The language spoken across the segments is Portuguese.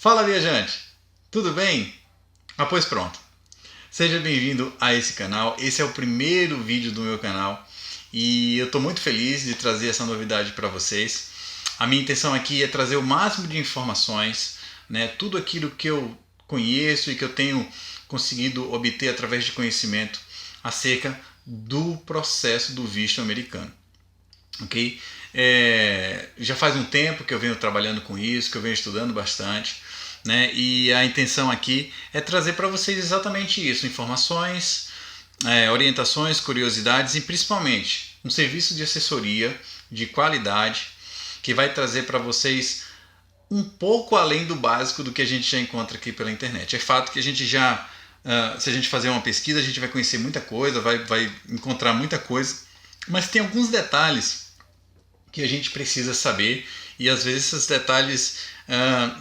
Fala, viajante! Tudo bem? Ah, pois pronto. Seja bem-vindo a esse canal. Esse é o primeiro vídeo do meu canal e eu estou muito feliz de trazer essa novidade para vocês. A minha intenção aqui é trazer o máximo de informações, né? Tudo aquilo que eu conheço e que eu tenho conseguido obter através de conhecimento acerca do processo do visto americano. Ok? Já faz um tempo que eu venho trabalhando com isso, que eu venho estudando bastante, né? E a intenção aqui é trazer para vocês exatamente isso: informações, orientações, curiosidades e principalmente um serviço de assessoria de qualidade que vai trazer para vocês um pouco além do básico do que a gente já encontra aqui pela internet. É fato que a gente já, se a gente fazer uma pesquisa, a gente vai conhecer muita coisa, vai encontrar muita coisa, mas tem alguns detalhes que a gente precisa saber e às vezes esses detalhes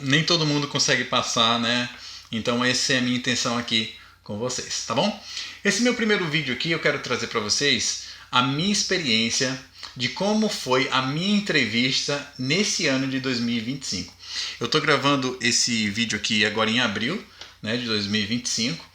nem todo mundo consegue passar, né? Então essa é a minha intenção aqui com vocês, tá bom? Esse meu primeiro vídeo aqui eu quero trazer para vocês a minha experiência de como foi a minha entrevista nesse ano de 2025. Eu estou gravando esse vídeo aqui agora em abril, né, de 2025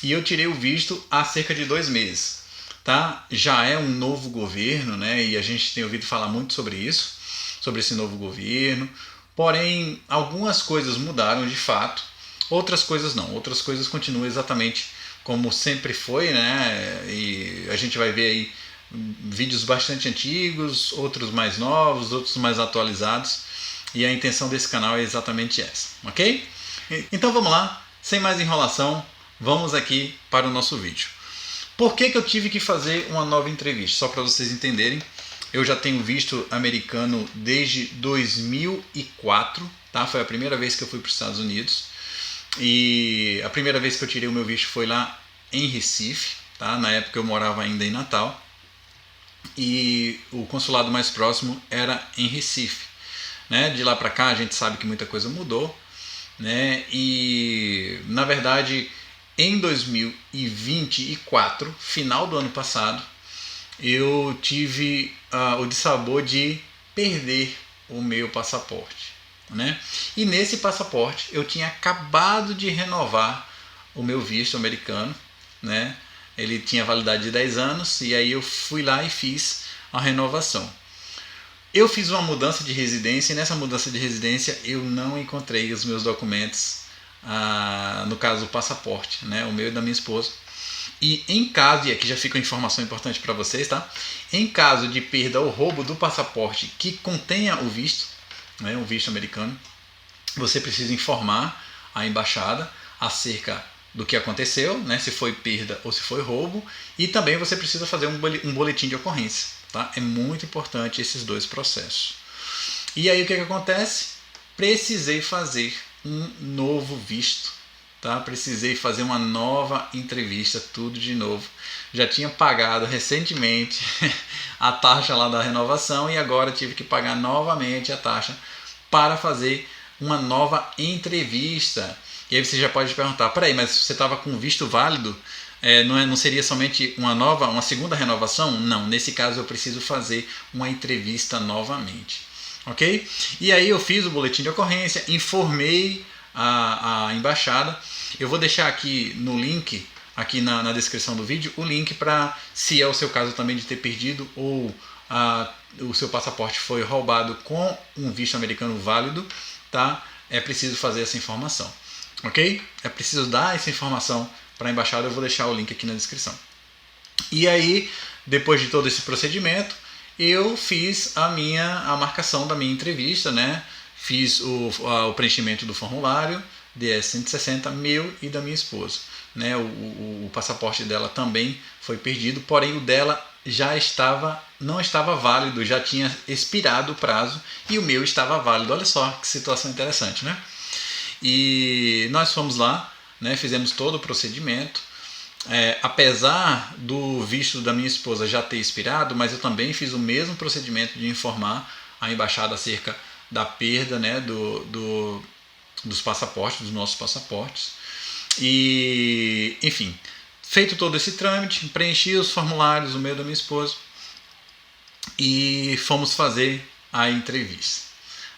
e eu tirei o visto há cerca de 2 meses. Tá? Já é um novo governo, né? E a gente tem ouvido falar muito sobre isso, sobre esse novo governo. Porém, algumas coisas mudaram de fato, outras coisas não. Outras coisas continuam exatamente como sempre foi, né? E a gente vai ver aí vídeos bastante antigos, outros mais novos, outros mais atualizados. E a intenção desse canal é exatamente essa, ok? Então vamos lá, sem mais enrolação, vamos aqui para o nosso vídeo. Por que eu tive que fazer uma nova entrevista? Só para vocês entenderem, eu já tenho visto americano desde 2004, tá? Foi a primeira vez que eu fui para os Estados Unidos. E a primeira vez que eu tirei o meu visto foi lá em Recife, tá? Na época eu morava ainda em Natal. E o consulado mais próximo era em Recife, né? De lá para cá a gente sabe que muita coisa mudou, né? E na verdade em 2024, final do ano passado, eu tive o dissabor de perder o meu passaporte, né? E nesse passaporte eu tinha acabado de renovar o meu visto americano, né? Ele tinha validade de 10 anos e aí eu fui lá e fiz a renovação. Eu fiz uma mudança de residência e nessa mudança de residência eu não encontrei os meus documentos, no caso o passaporte, né, o meu e da minha esposa. E em caso, e aqui já fica uma informação importante para vocês, tá? Em caso de perda ou roubo do passaporte que contenha o visto, né, o visto americano, você precisa informar a embaixada acerca do que aconteceu, né, se foi perda ou se foi roubo, e também você precisa fazer um boletim de ocorrência, tá? É muito importante esses dois processos. E aí o que acontece? Precisei fazer um novo visto, tá? Precisei fazer uma nova entrevista, tudo de novo. Já tinha pagado recentemente a taxa lá da renovação e agora tive que pagar novamente a taxa para fazer uma nova entrevista. E aí você já pode perguntar, peraí, mas você estava com visto válido? Não seria somente uma segunda renovação? Não, nesse caso eu preciso fazer uma entrevista novamente. Ok? E aí eu fiz o boletim de ocorrência, informei a embaixada. Eu vou deixar aqui no link, aqui na descrição do vídeo, o link para, se é o seu caso também de ter perdido ou o seu passaporte foi roubado com um visto americano válido, tá? É preciso fazer essa informação, ok? É preciso dar essa informação para a embaixada, eu vou deixar o link aqui na descrição. E aí, depois de todo esse procedimento, eu fiz a marcação da minha entrevista, né? Fiz o preenchimento do formulário DS-160, meu e da minha esposa, né? O passaporte dela também foi perdido, porém o dela não estava válido, já tinha expirado o prazo e o meu estava válido. Olha só que situação interessante, né? E nós fomos lá, né? Fizemos todo o procedimento. Apesar do visto da minha esposa já ter expirado, mas eu também fiz o mesmo procedimento de informar a embaixada acerca da perda, né, dos passaportes, dos nossos passaportes. E, enfim, feito todo esse trâmite, preenchi os formulários, o meu e da minha esposa, e fomos fazer a entrevista,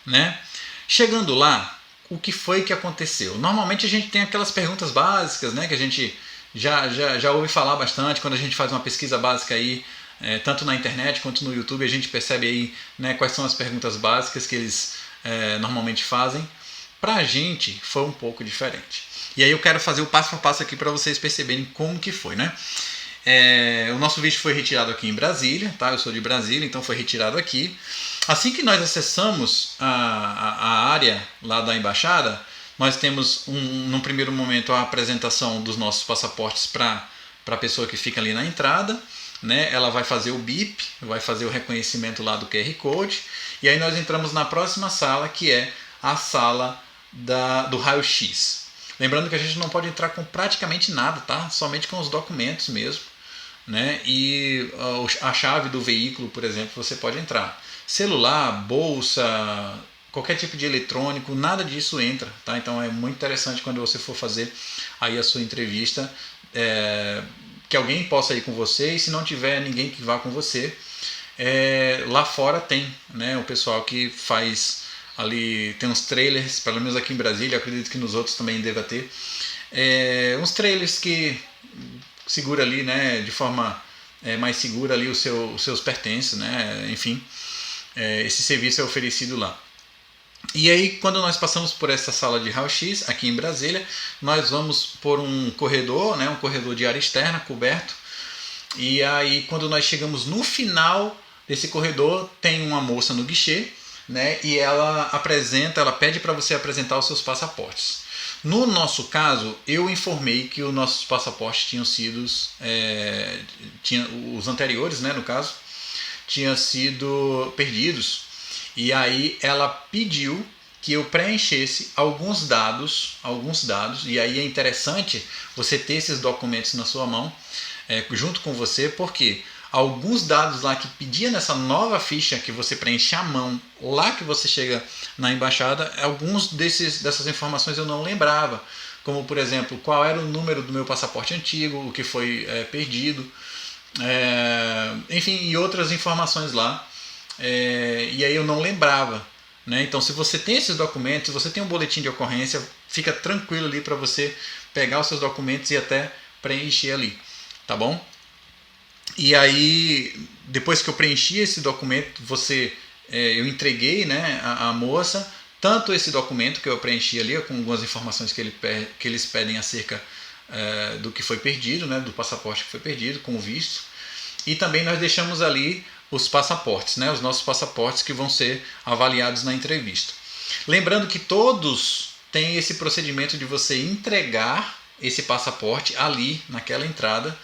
né? Chegando lá, o que foi que aconteceu. Normalmente a gente tem aquelas perguntas básicas, né, que a gente já ouve falar bastante quando a gente faz uma pesquisa básica aí, tanto na internet quanto no YouTube, a gente percebe aí, né, quais são as perguntas básicas que eles normalmente fazem. Pra gente foi um pouco diferente. E aí eu quero fazer o passo a passo aqui para vocês perceberem como que foi, né? O nosso visto foi retirado aqui em Brasília, tá? Eu sou de Brasília, então foi retirado aqui. Assim que nós acessamos a área lá da embaixada, nós temos num primeiro momento a apresentação dos nossos passaportes para a pessoa que fica ali na entrada, né? Ela vai fazer o bip, vai fazer o reconhecimento lá do QR Code, e aí nós entramos na próxima sala, que é a sala do raio-x. Lembrando que a gente não pode entrar com praticamente nada, tá? Somente com os documentos mesmo, né? E a chave do veículo, por exemplo, você pode entrar. Celular, bolsa, qualquer tipo de eletrônico, nada disso entra, tá? Então é muito interessante quando você for fazer aí a sua entrevista, que alguém possa ir com você, e se não tiver ninguém que vá com você, lá fora tem, né, o pessoal que faz ali, tem uns trailers, pelo menos aqui em Brasília, acredito que nos outros também deva ter, uns trailers que segura ali, né, de forma mais segura ali os seus pertences, né, enfim, esse serviço é oferecido lá. E aí, quando nós passamos por essa sala de raio-x aqui em Brasília, nós vamos por um corredor, né, um corredor de área externa coberto. E aí, quando nós chegamos no final desse corredor, tem uma moça no guichê, né, e ela pede para você apresentar os seus passaportes. No nosso caso, eu informei que os nossos passaportes tinham sido, os anteriores, né, no caso, tinham sido perdidos. E aí ela pediu que eu preenchesse alguns dados, e aí é interessante você ter esses documentos na sua mão, junto com você, porque alguns dados lá que pedia nessa nova ficha que você preenche à mão, lá que você chega na embaixada, alguns dessas informações eu não lembrava, como por exemplo, qual era o número do meu passaporte antigo, o que foi perdido, enfim, e outras informações lá, e aí eu não lembrava, né? Então, se você tem esses documentos, se você tem um boletim de ocorrência, fica tranquilo ali para você pegar os seus documentos e até preencher ali, tá bom? E aí, depois que eu preenchi esse documento, eu entreguei, né, a moça, tanto esse documento que eu preenchi ali, com algumas informações que eles pedem acerca do que foi perdido, né, do passaporte que foi perdido, com o visto, e também nós deixamos ali os passaportes, né, os nossos passaportes que vão ser avaliados na entrevista. Lembrando que todos têm esse procedimento de você entregar esse passaporte ali, naquela entrada,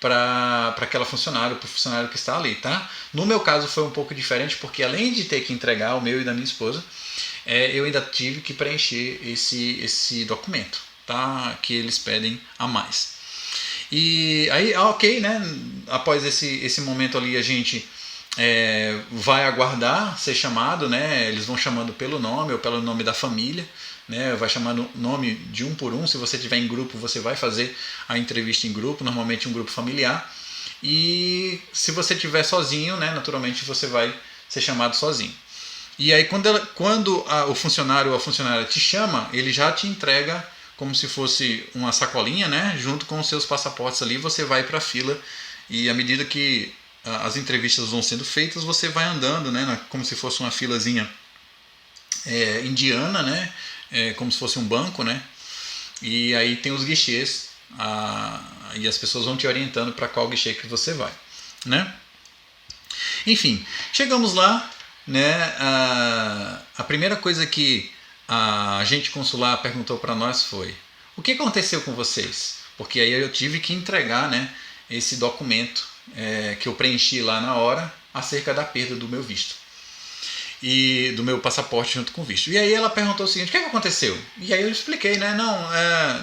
para aquela funcionária, para o funcionário que está ali, tá? No meu caso foi um pouco diferente, porque além de ter que entregar o meu e da minha esposa, eu ainda tive que preencher esse documento, tá? Que eles pedem a mais. E aí, ok, né? Após esse momento ali, a gente vai aguardar ser chamado, né? Eles vão chamando pelo nome ou pelo nome da família, né? Vai chamando nome de um por um. Se você estiver em grupo, você vai fazer a entrevista em grupo, normalmente um grupo familiar. E se você estiver sozinho, né? Naturalmente você vai ser chamado sozinho. E aí quando o funcionário ou a funcionária te chama, ele já te entrega como se fosse uma sacolinha, né? Junto com os seus passaportes ali, você vai para a fila, e à medida que as entrevistas vão sendo feitas, você vai andando, né? Como se fosse uma filazinha indiana, né? Como se fosse um banco, né? E aí tem os guichês, e as pessoas vão te orientando para qual guichê que você vai, né? Enfim, chegamos lá, né? A primeira coisa que a agente consular perguntou para nós foi: o que aconteceu com vocês? Porque aí eu tive que entregar, né, esse documento que eu preenchi lá na hora acerca da perda do meu visto e do meu passaporte junto com o visto. E aí ela perguntou o seguinte: o que aconteceu? E aí eu expliquei, né? Não,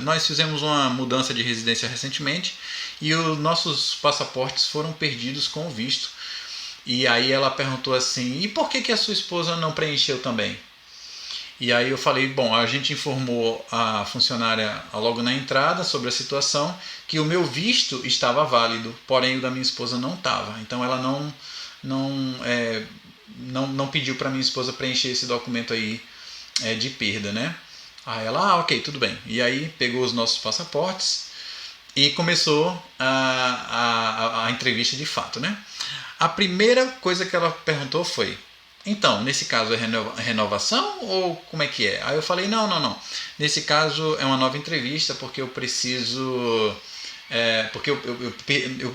nós fizemos uma mudança de residência recentemente e os nossos passaportes foram perdidos com o visto. E aí ela perguntou assim: e por que a sua esposa não preencheu também? E aí eu falei: bom, a gente informou a funcionária logo na entrada sobre a situação, que o meu visto estava válido, porém o da minha esposa não estava. Então ela não pediu para minha esposa preencher esse documento aí de perda, né? Aí ela, ok, tudo bem. E aí pegou os nossos passaportes e começou a entrevista de fato, né? A primeira coisa que ela perguntou foi: então, nesse caso é renovação ou como é que é? Aí eu falei: não. Nesse caso é uma nova entrevista porque eu preciso. Porque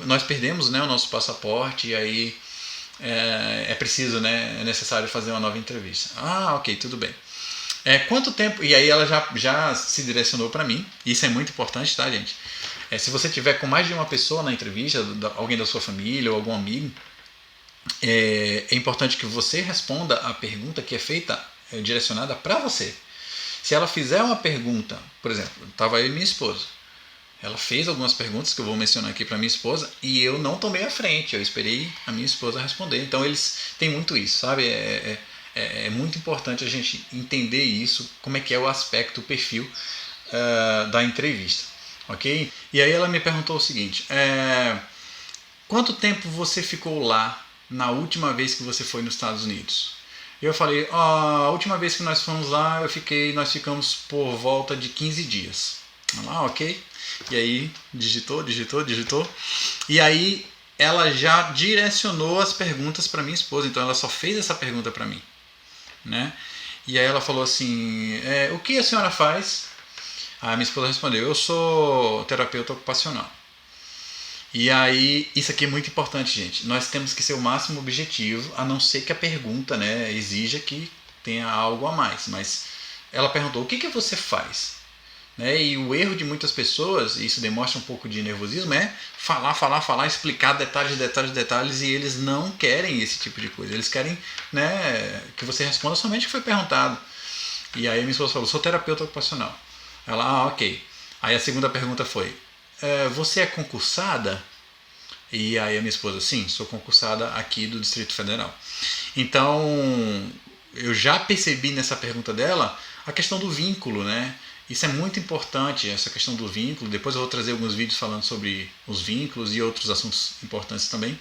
nós perdemos, né, o nosso passaporte e aí é preciso, né, é necessário fazer uma nova entrevista. Ah, ok, tudo bem. Quanto tempo? E aí ela já se direcionou para mim. Isso é muito importante, tá, gente? Se você tiver com mais de uma pessoa na entrevista, alguém da sua família ou algum amigo, é importante que você responda a pergunta que é feita, direcionada para você. Se ela fizer uma pergunta, por exemplo, estava eu e minha esposa. Ela fez algumas perguntas que eu vou mencionar aqui para minha esposa e eu não tomei a frente, eu esperei a minha esposa responder. Então eles têm muito isso, sabe? É muito importante a gente entender isso, como é que é o aspecto, o perfil da entrevista, ok? E aí ela me perguntou o seguinte: quanto tempo você ficou lá na última vez que você foi nos Estados Unidos? Eu falei: a última vez que nós fomos lá, nós ficamos por volta de 15 dias. Ah, ok. E aí digitou. E aí ela já direcionou as perguntas para minha esposa. Então ela só fez essa pergunta para mim, né? E aí ela falou assim: o que a senhora faz? A minha esposa respondeu: eu sou terapeuta ocupacional. E aí, isso aqui é muito importante, gente. Nós temos que ser o máximo objetivo, a não ser que a pergunta, né, exija que tenha algo a mais. Mas ela perguntou: o que você faz? Né? E o erro de muitas pessoas, e isso demonstra um pouco de nervosismo, é falar, explicar detalhes, e eles não querem esse tipo de coisa. Eles querem, né, que você responda somente o que foi perguntado. E aí a minha esposa falou: sou terapeuta ocupacional. Ela: ok. Aí a segunda pergunta foi: você é concursada? E aí a minha esposa: sim, sou concursada aqui do Distrito Federal. Então eu já percebi nessa pergunta dela a questão do vínculo, né? Isso é muito importante, essa questão do vínculo. Depois eu vou trazer alguns vídeos falando sobre os vínculos e outros assuntos importantes também.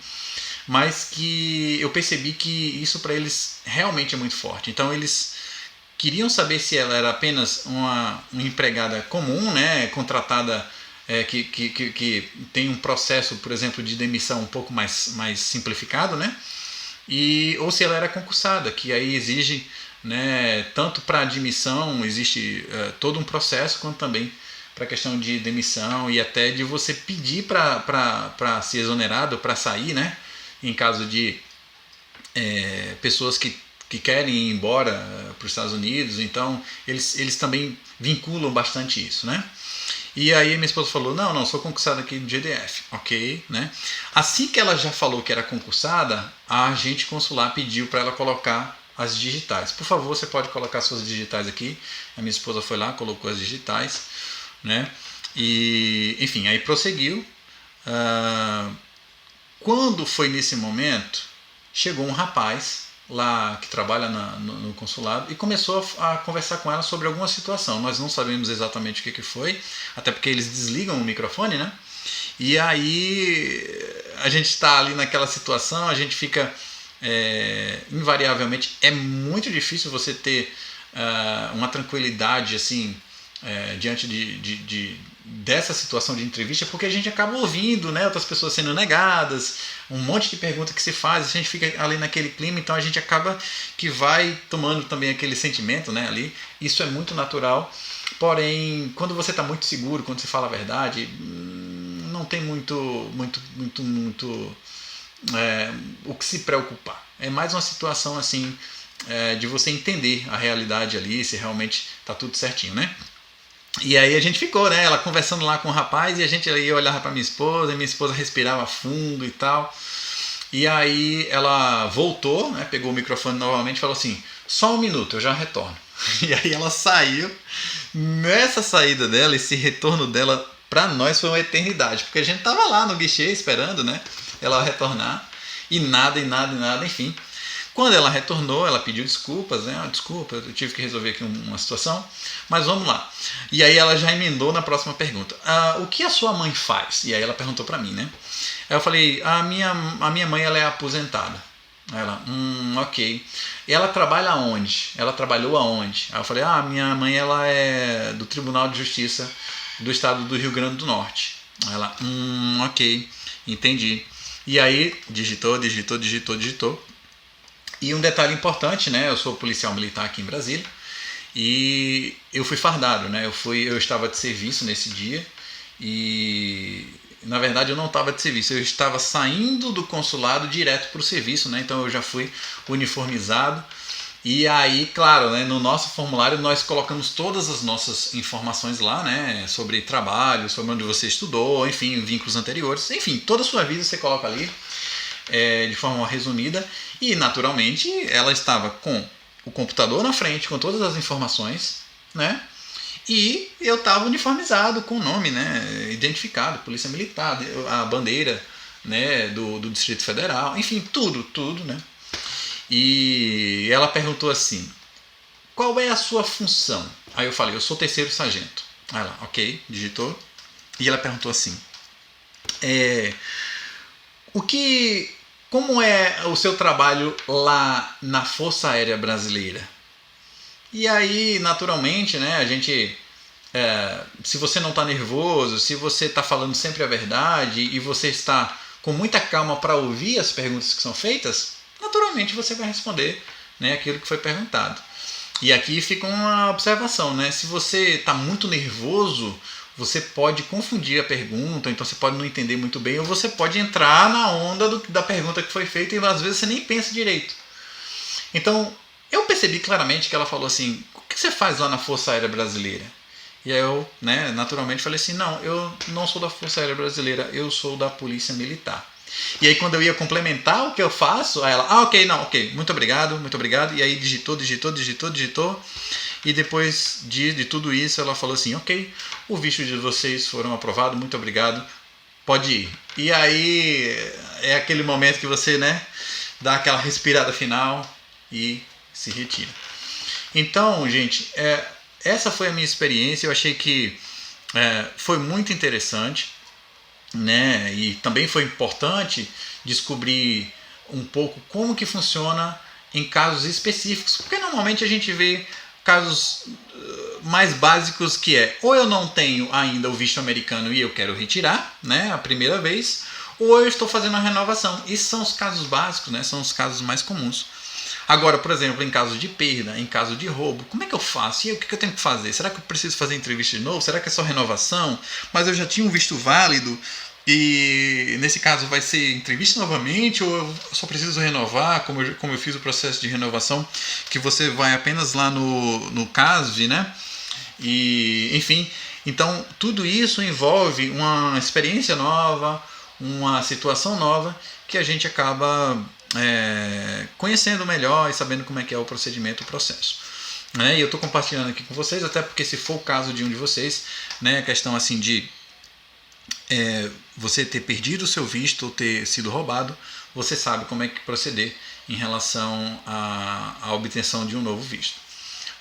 Mas que eu percebi que isso para eles realmente é muito forte. Então eles queriam saber se ela era apenas uma empregada comum, né, contratada, que tem um processo, por exemplo, de demissão um pouco mais simplificado, né? Ou se ela era concursada, que aí exige, né, tanto para admissão existe todo um processo, quanto também para a questão de demissão e até de você pedir para ser exonerado, para sair, né, em caso de pessoas que querem ir embora para os Estados Unidos. Então eles também vinculam bastante isso, né? E aí minha esposa falou: não, sou concursada aqui no GDF, ok, né? Assim que ela já falou que era concursada, a agente consular pediu para ela colocar as digitais. Por favor, você pode colocar suas digitais aqui. A minha esposa foi lá, colocou as digitais, né? E enfim, aí prosseguiu. Quando foi nesse momento, chegou um rapaz lá que trabalha no consulado e começou a conversar com ela sobre alguma situação. Nós não sabemos exatamente o que foi, até porque eles desligam o microfone, né? E aí a gente está ali naquela situação, a gente fica invariavelmente, é muito difícil você ter uma tranquilidade assim diante dessa situação de entrevista, porque a gente acaba ouvindo, né, outras pessoas sendo negadas, um monte de pergunta que se faz, a gente fica ali naquele clima, então a gente acaba que vai tomando também aquele sentimento, né, ali. Isso é muito natural, porém, quando você está muito seguro, quando você fala a verdade, não tem muito o que se preocupar. É mais uma situação assim de você entender a realidade ali, se realmente está tudo certinho, né? E aí a gente ficou, né, ela conversando lá com o rapaz, e a gente ia olhar para minha esposa, e minha esposa respirava fundo e tal. E aí ela voltou, né, pegou o microfone novamente e falou assim: só um minuto, eu já retorno. E aí ela saiu. Nessa saída dela, esse retorno dela para nós foi uma eternidade, porque a gente tava lá no guichê esperando, né, ela retornar, e nada, enfim. Quando ela retornou, ela pediu desculpas, né? Desculpa, eu tive que resolver aqui uma situação, mas vamos lá. E aí ela já emendou na próxima pergunta: o que a sua mãe faz? E aí ela perguntou para mim, né? Aí eu falei: a minha mãe, ela é aposentada. Ela, ok. E ela trabalha aonde? Ela trabalhou aonde? Aí eu falei, minha mãe ela é do Tribunal de Justiça do Estado do Rio Grande do Norte. Ela, ok, entendi. E aí, digitou. E um detalhe importante, né? Eu sou policial militar aqui em Brasília e eu fui fardado, né? Eu estava de serviço nesse dia e na verdade eu não estava de serviço, eu estava saindo do consulado direto para o serviço, né? Então eu já fui uniformizado. E aí, claro, né, no nosso formulário nós colocamos todas as nossas informações lá, né, sobre trabalho, sobre onde você estudou, enfim, vínculos anteriores, enfim, toda a sua vida você coloca ali de forma resumida. E naturalmente ela estava com o computador na frente, com todas as informações, né? E eu estava uniformizado com o nome, né, identificado, Polícia Militar, a bandeira, né, do Distrito Federal, enfim, tudo, né? E ela perguntou assim, qual é a sua função? Aí eu falei, eu sou terceiro sargento. Aí ela, ok, digitou. E ela perguntou assim, como é o seu trabalho lá na Força Aérea Brasileira? E aí, naturalmente, né, a gente, se você não está nervoso, se você está falando sempre a verdade e você está com muita calma para ouvir as perguntas que são feitas, naturalmente você vai responder, né, aquilo que foi perguntado. E aqui fica uma observação, né? Se você está muito nervoso, você pode confundir a pergunta, então você pode não entender muito bem, ou você pode entrar na onda da pergunta que foi feita e às vezes você nem pensa direito. Então, eu percebi claramente que ela falou assim, o que você faz lá na Força Aérea Brasileira? E aí eu, né, naturalmente falei assim, não, eu não sou da Força Aérea Brasileira, eu sou da Polícia Militar. E aí quando eu ia complementar o que eu faço, aí ela, ok, muito obrigado. E aí digitou. E depois de tudo isso ela falou assim, ok, o visto de vocês foram aprovados, muito obrigado, pode ir. E aí é aquele momento que você, né, dá aquela respirada final e se retira. Então, gente, essa foi a minha experiência, eu achei que foi muito interessante, né? E também foi importante descobrir um pouco como que funciona em casos específicos, porque normalmente a gente vê casos mais básicos que ou eu não tenho ainda o visto americano e eu quero retirar, né, a primeira vez, ou eu estou fazendo a renovação. Esses são os casos básicos, né, são os casos mais comuns. Agora, por exemplo, em caso de perda, em caso de roubo, como é que eu faço? E aí, o que eu tenho que fazer? Será que eu preciso fazer entrevista de novo? Será que é só renovação? Mas eu já tinha um visto válido e nesse caso vai ser entrevista novamente ou eu só preciso renovar, como eu fiz o processo de renovação, que você vai apenas lá no CASV, né? E, enfim, então tudo isso envolve uma experiência nova, uma situação nova que a gente acaba conhecendo melhor e sabendo como é que é o procedimento, o processo. Né? E eu estou compartilhando aqui com vocês, até porque se for o caso de um de vocês, né, a questão assim de você ter perdido o seu visto ou ter sido roubado, você sabe como é que proceder em relação à obtenção de um novo visto.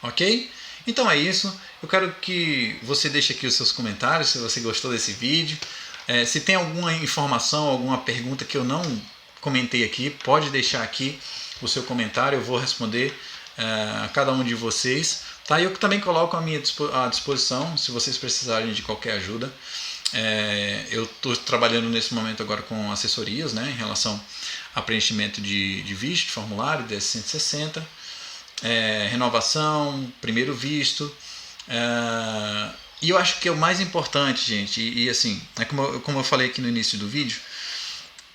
Ok? Então é isso. Eu quero que você deixe aqui os seus comentários se você gostou desse vídeo. Se tem alguma informação, alguma pergunta que eu não comentei aqui, pode deixar aqui o seu comentário, eu vou responder a cada um de vocês. Tá? Eu também coloco à minha disposição se vocês precisarem de qualquer ajuda. Eu estou trabalhando nesse momento agora com assessorias, né, em relação a preenchimento de visto, de formulário, DS-160, renovação, primeiro visto. E eu acho que é o mais importante, gente, e assim, como eu falei aqui no início do vídeo,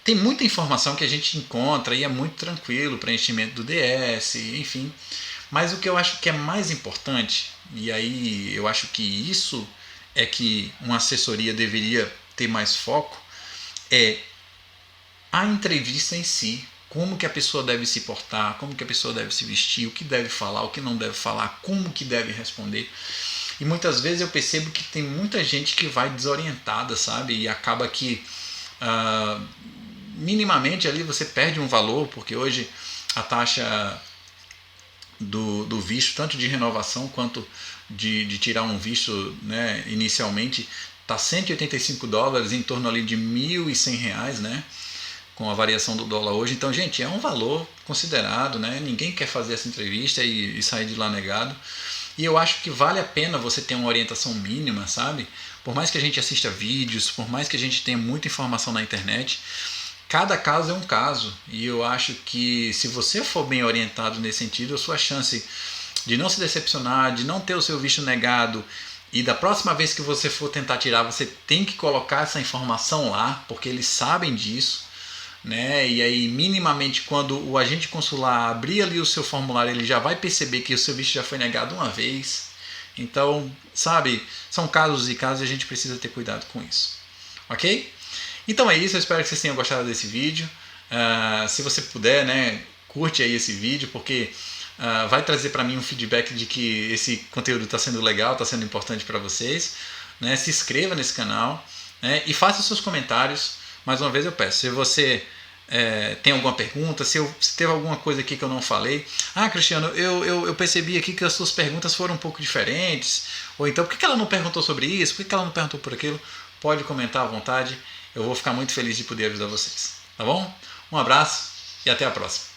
tem muita informação que a gente encontra e é muito tranquilo, preenchimento do DS, enfim. Mas o que eu acho que é mais importante, e aí eu acho que isso é que uma assessoria deveria ter mais foco, é a entrevista em si. Como que a pessoa deve se portar, como que a pessoa deve se vestir, o que deve falar, o que não deve falar, como que deve responder. E muitas vezes eu percebo que tem muita gente que vai desorientada, sabe? E acaba que minimamente ali você perde um valor, porque hoje a taxa do visto, tanto de renovação quanto de tirar um visto, né, inicialmente, está $185, em torno ali de R$ 1.100, né? com a variação do dólar hoje. Então, gente, é um valor considerado, né? Ninguém quer fazer essa entrevista e sair de lá negado. E eu acho que vale a pena você ter uma orientação mínima, sabe? Por mais que a gente assista vídeos, por mais que a gente tenha muita informação na internet, cada caso é um caso. E eu acho que se você for bem orientado nesse sentido, a sua chance de não se decepcionar, de não ter o seu visto negado, e da próxima vez que você for tentar tirar, você tem que colocar essa informação lá, porque eles sabem disso, né? E aí, minimamente, quando o agente consular abrir ali o seu formulário, ele já vai perceber que o seu visto já foi negado uma vez. Então, sabe, são casos e casos e a gente precisa ter cuidado com isso. Ok? Então é isso, eu espero que vocês tenham gostado desse vídeo. Se você puder, né, curte aí esse vídeo, porque vai trazer para mim um feedback de que esse conteúdo está sendo legal, está sendo importante para vocês. Né? Se inscreva nesse canal, né, e faça seus comentários. Mais uma vez eu peço, se você tem alguma pergunta, se teve alguma coisa aqui que eu não falei. Cristiano, eu percebi aqui que as suas perguntas foram um pouco diferentes. Ou então, por que ela não perguntou sobre isso? Por que ela não perguntou por aquilo? Pode comentar à vontade. Eu vou ficar muito feliz de poder ajudar vocês. Tá bom? Um abraço e até a próxima.